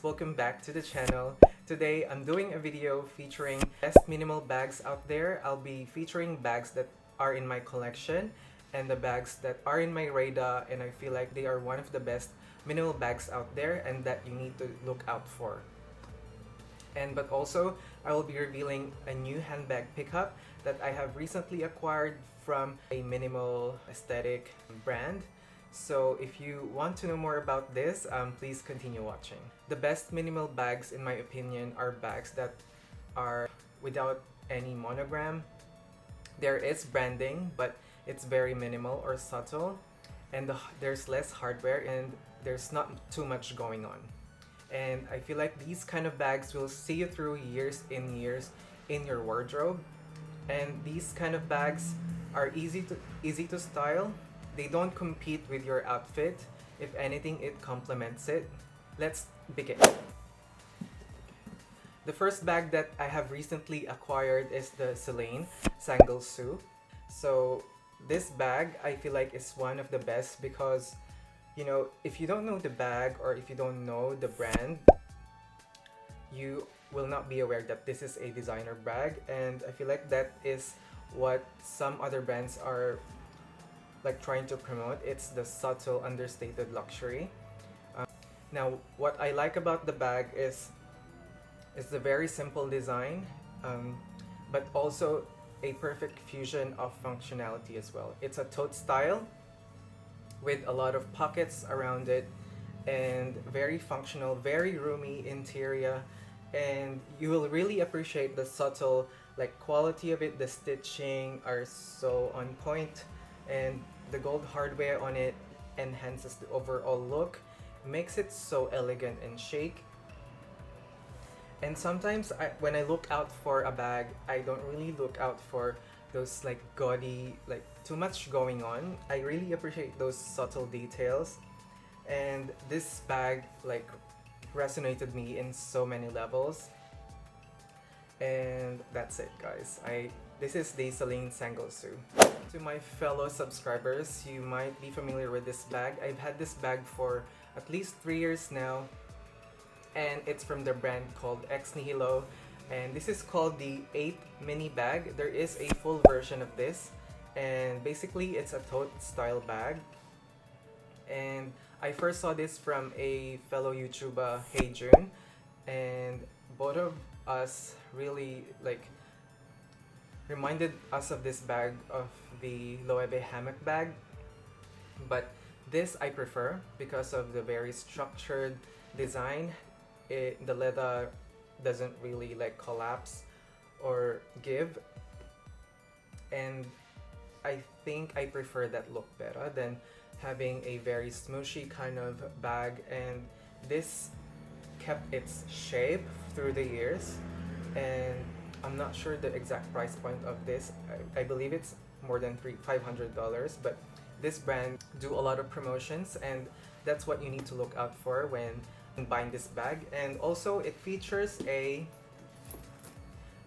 welcome back to the channel. Today I'm doing a video featuring best minimal bags out there. I'll be featuring bags that are in my collection and the bags that are in my radar, and I feel like they are one of the best minimal bags out there and that you need to look out for. But also I will be revealing a new handbag pickup that I have recently acquired from a minimal aesthetic brand. So if you want to know more about this, please continue watching. The best minimal bags in my opinion are bags that are without any monogram. There is branding, but it's very minimal or subtle, and there's less hardware and there's not too much going on. And I feel like these kind of bags will see you through years in your wardrobe. And these kind of bags are easy to style. They don't compete with your outfit. If anything, it complements it. Let's begin. The first bag that I have recently acquired is the Celine xoxo. So this bag I feel like is one of the best because, you know, if you don't know the bag or if you don't know the brand, you will not be aware that this is a designer bag, and I feel like that is what some other brands are like trying to promote. It's the subtle, understated luxury. Now, what I like about the bag is the very simple design, but also a perfect fusion of functionality as well. It's a tote style with a lot of pockets around it and very functional, very roomy interior, and you will really appreciate the subtle like quality of it. The stitching are so on point, and the gold hardware on it enhances the overall look, makes it so elegant and chic. And sometimes when I look out for a bag, I don't really look out for those like gaudy, like too much going on. I really appreciate those subtle details, and this bag like resonated me in so many levels. And that's it, guys. This is the Celine xoxo. To my fellow subscribers, you might be familiar with this bag. I've had this bag for at least 3 years now, and it's from the brand called Xnihilo, and this is called the 8 mini bag. There is a full version of this, and basically it's a tote style bag. And I first saw this from a fellow YouTuber, Heyyy, and both of us really like reminded us of this bag of the Loewe hammock bag. But this I prefer because of the very structured design. The leather doesn't really like collapse or give, and I think I prefer that look better than having a very smooshy kind of bag. And this kept its shape through the years, and I'm not sure the exact price point of this. I believe it's more than $500, but this brand do a lot of promotions, and that's what you need to look out for when buying this bag. And also it features a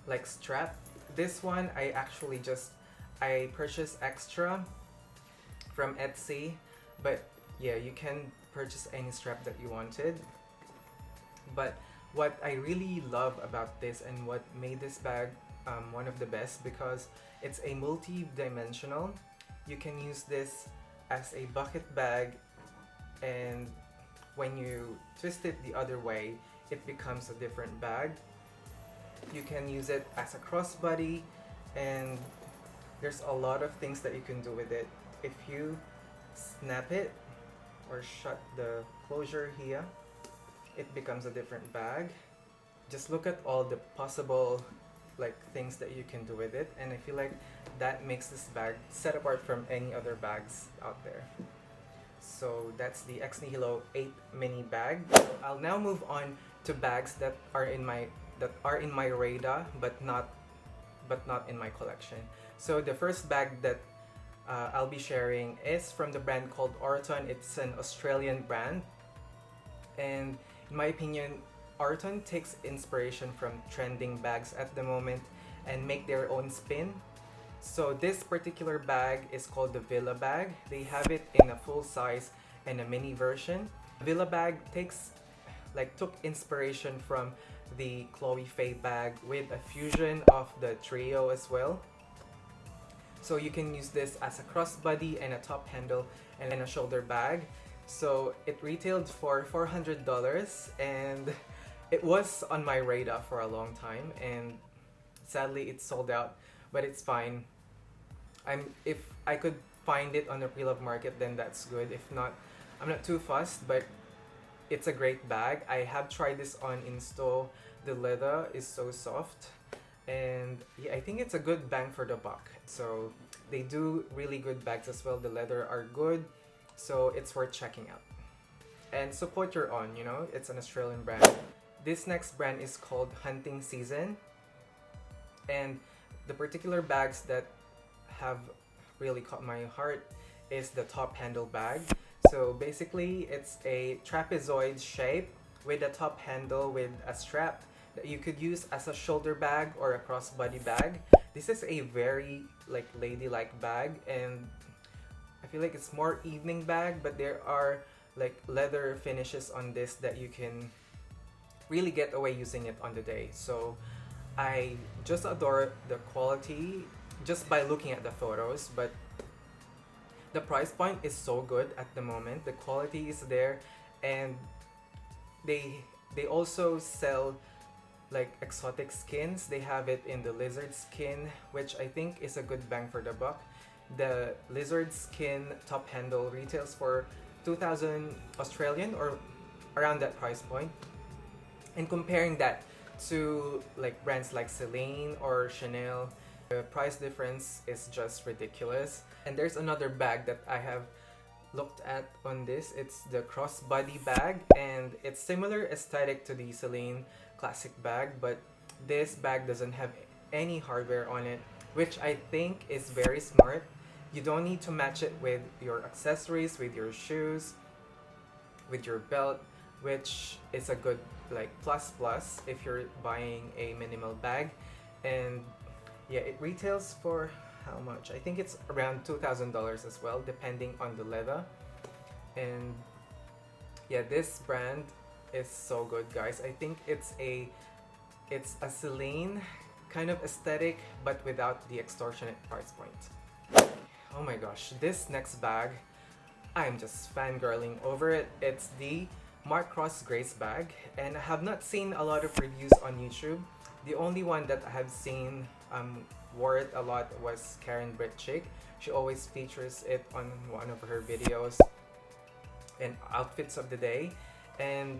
like strap. This one I purchased extra from Etsy, but yeah, you can purchase any strap that you wanted. But what I really love about this and what made this bag one of the best, because it's a multi-dimensional. You can use this as a bucket bag, and when you twist it the other way, it becomes a different bag. You can use it as a crossbody, and there's a lot of things that you can do with it. If you snap it or shut the closure here, it becomes a different bag. Just look at all the possible like things that you can do with it, and I feel like that makes this bag set apart from any other bags out there. So that's the Xnihilo 8 mini bag. I'll now move on to bags that are in my radar but not in my collection. So the first bag that I'll be sharing is from the brand called Oroton. It's an Australian brand, and in my opinion, Oroton takes inspiration from trending bags at the moment and make their own spin. So this particular bag is called the Villa bag. They have it in a full size and a mini version. Villa bag takes like took inspiration from the Chloe bag with a fusion of the trio as well. So you can use this as a crossbody and a top handle and a shoulder bag. So it retailed for $400 and it was on my radar for a long time, and sadly it's sold out, but it's fine. If I could find it on the pre-love market, then that's good. If not, I'm not too fussed, but it's a great bag. I have tried this on Insto. The leather is so soft, and yeah, I think it's a good bang for the buck. So they do really good bags as well. The leather are good, so it's worth checking out. And support your own, you know, it's an Australian brand. This next brand is called Hunting Season, and the particular bags that have really caught my heart is the top handle bag. So basically it's a trapezoid shape with a top handle with a strap that you could use as a shoulder bag or a crossbody bag. This is a very like ladylike bag, and I feel like it's more evening bag, but there are like leather finishes on this that you can really get away using it on the day. So I just adore the quality just by looking at the photos, but the price point is so good at the moment. The quality is there, and they also sell like exotic skins. They have it in the lizard skin, which I think is a good bang for the buck. The lizard skin top handle retails for 2,000 Australian or around that price point. And comparing that to like brands like Celine or Chanel, the price difference is just ridiculous. And there's another bag that I have looked at on this. It's the crossbody bag, and it's similar aesthetic to the Celine classic bag, but this bag doesn't have any hardware on it, which I think is very smart. You don't need to match it with your accessories, with your shoes, with your belt, which is a good like plus if you're buying a minimal bag. And yeah, it retails for how much? I think it's around $2,000 as well, depending on the leather. And yeah, this brand is so good, guys. I think it's a Celine kind of aesthetic, but without the extortionate price point. Oh my gosh, this next bag, I'm just fangirling over it. It's the Mark Cross Grace bag, and I have not seen a lot of reviews on YouTube. The only one that I have seen wore it a lot was Karen Britt Chic. She always features it on one of her videos and outfits of the day, and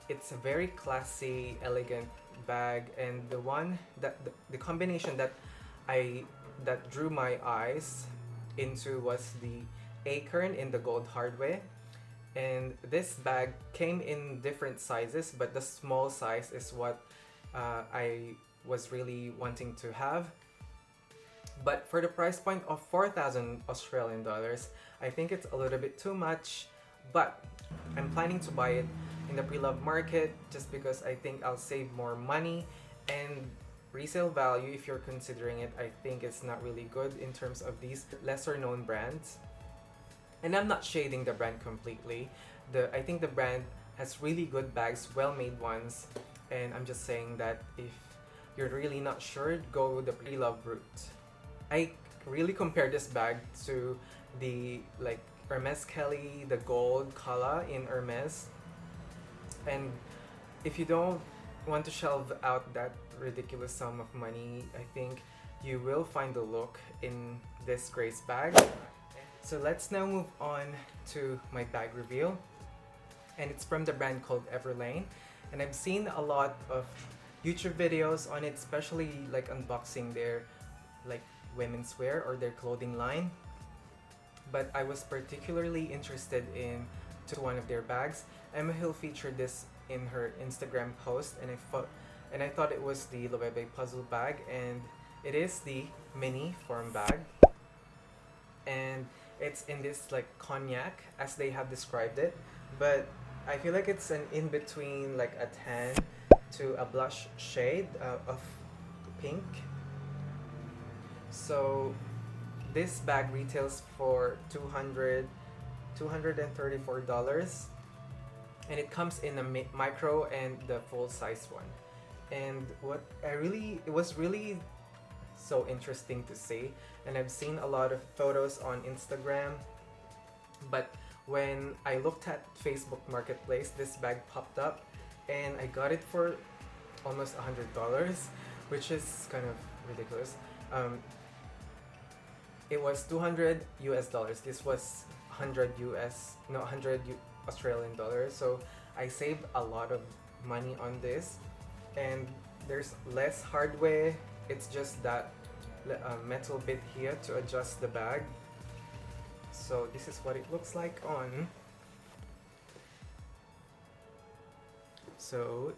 it's a very classy, elegant bag. And the one that the combination that drew my eyes into was the acorn in the gold hardware. And this bag came in different sizes, but the small size is what I was really wanting to have. But for the price point of 4,000 Australian dollars, I think it's a little bit too much, but I'm planning to buy it in the pre-love market just because I think I'll save more money, and resale value, if you're considering it, I think it's not really good in terms of these lesser known brands. And I'm not shading the brand completely. I think the brand has really good bags, well-made ones, and I'm just saying that if you're really not sure, go the pre-love route. I really compare this bag to the like Hermes Kelly, the gold color in Hermes. And if you don't want to shelve out that ridiculous sum of money, I think you will find the look in this Grace bag. So let's now move on to my bag reveal, and it's from the brand called Everlane, and I've seen a lot of YouTube videos on it, especially like unboxing their like women's wear or their clothing line. But I was particularly interested in one of their bags. Emma Hill featured this in her Instagram post, and I thought it was the Loewe Puzzle bag, and it is the mini form bag, and it's in this like cognac as they have described it, but I feel like it's an in-between like a tan to a blush shade of pink. So this bag retails for $234, and it comes in a micro and the full size one. And it was really so interesting to see, and I've seen a lot of photos on Instagram, but when I looked at Facebook Marketplace, this bag popped up and I got it for almost $100, which is kind of ridiculous. It was 200 US dollars. This was 100 Australian dollars. So I saved a lot of money on this, and there's less hardware. It's just that metal bit here to adjust the bag. So this is what it looks like on. So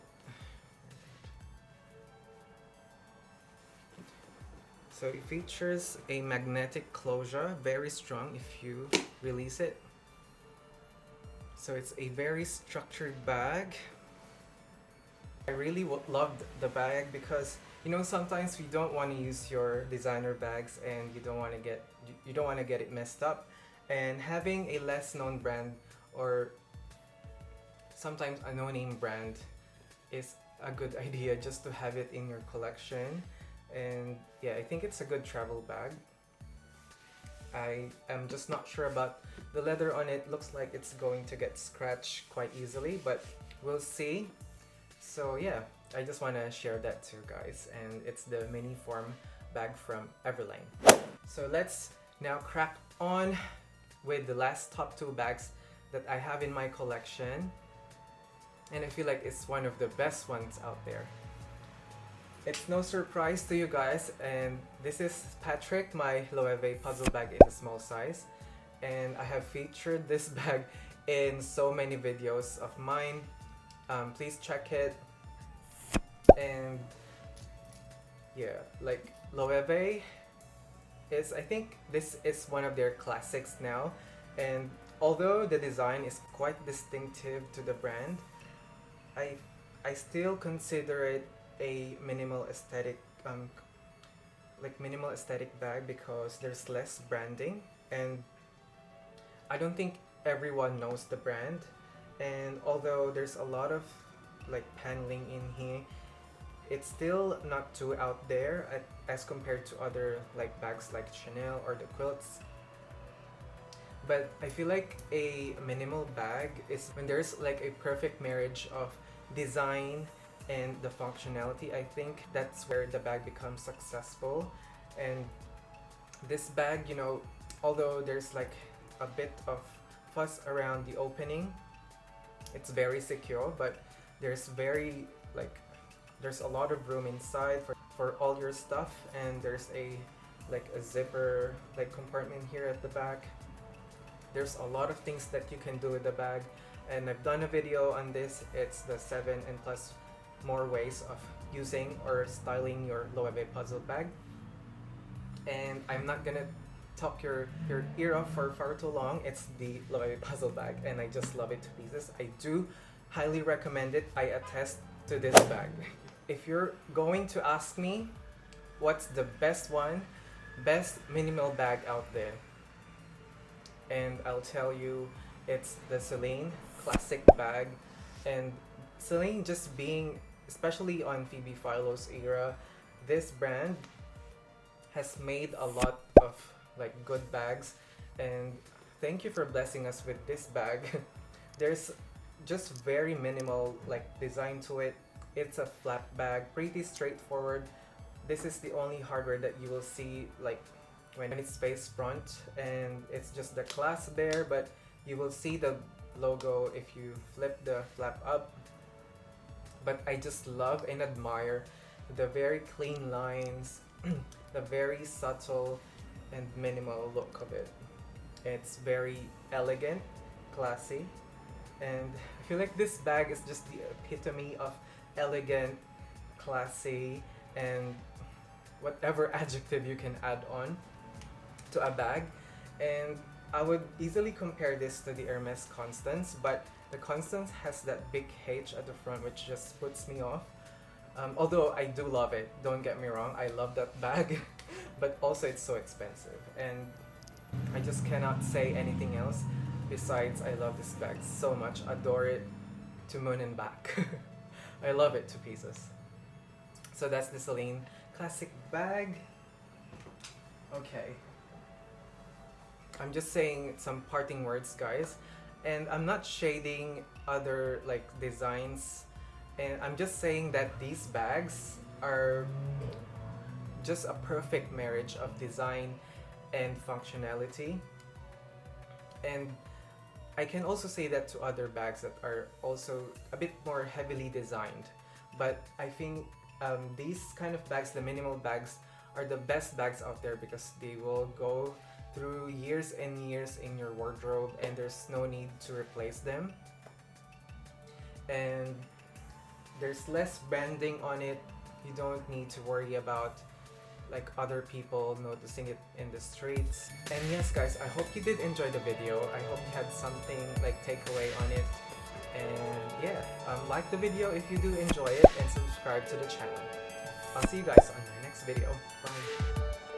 it features a magnetic closure, very strong if you release it. So it's a very structured bag. I really loved the bag because, you know, sometimes you don't want to use your designer bags and you don't want to get it messed up, and having a less known brand or sometimes a no-name brand is a good idea just to have it in your collection. And yeah, I think it's a good travel bag. I am just not sure about the leather on it. Looks like it's going to get scratched quite easily, but we'll see. So yeah, I just want to share that too, guys. And it's the mini form bag from Everlane. So let's now crack on with the last top two bags that I have in my collection, and I feel like it's one of the best ones out there. It's no surprise to you guys, and this is Patrick, my Loewe Puzzle bag in a small size, and I have featured this bag in so many videos of mine. Please check it. And yeah, like Loewe is, I think this is one of their classics now, and although the design is quite distinctive to the brand, I still consider it a minimal aesthetic bag because there's less branding, and I don't think everyone knows the brand. And although there's a lot of like paneling in here, it's still not too out there as compared to other like bags like Chanel or the quilts. But I feel like a minimal bag is when there's like a perfect marriage of design and the functionality. I think that's where the bag becomes successful. And this bag, you know, although there's like a bit of fuss around the opening, it's very secure, but there's a lot of room inside for all your stuff, and there's a zipper compartment here at the back. There's a lot of things that you can do with the bag, and I've done a video on this. It's the 7 and plus more ways of using or styling your Loewe Puzzle bag, and I'm not gonna talk your ear off for far too long. It's the Loewe Puzzle bag, and I just love it to pieces. I do highly recommend it. I attest to this bag. If you're going to ask me what's the best minimal bag out there, and I'll tell you it's the Celine classic bag. And Celine, just being, especially on Phoebe Philo's era, this brand has made a lot of like good bags, and thank you for blessing us with this bag. There's just very minimal like design to it. It's a flat bag, pretty straightforward. This is the only hardware that you will see like when it's face front, and it's just the clasp there, but you will see the logo if you flip the flap up. But I just love and admire the very clean lines, the very subtle and minimal look of it. It's very elegant, classy, and I feel like this bag is just the epitome of elegant, classy, and whatever adjective you can add on to a bag. And I would easily compare this to the Hermes Constance, but the Constance has that big H at the front, which just puts me off. Although I do love it, don't get me wrong, I love that bag, but also it's so expensive, and I just cannot say anything else besides I love this bag so much, adore it. to moon and back. I love it to pieces. So that's the Celine classic bag. Okay. I'm just saying some parting words, guys. And I'm not shading other like designs. And I'm just saying that these bags are just a perfect marriage of design and functionality. And I can also say that to other bags that are also a bit more heavily designed. But I think these kind of bags, the minimal bags, are the best bags out there because they will go through years and years in your wardrobe and there's no need to replace them. And there's less branding on it. You don't need to worry about like other people noticing it in the streets. And yes guys, I hope you did enjoy the video. I hope you had something like takeaway on it. And yeah, like the video if you do enjoy it and subscribe to the channel. I'll see you guys on my next video. Bye!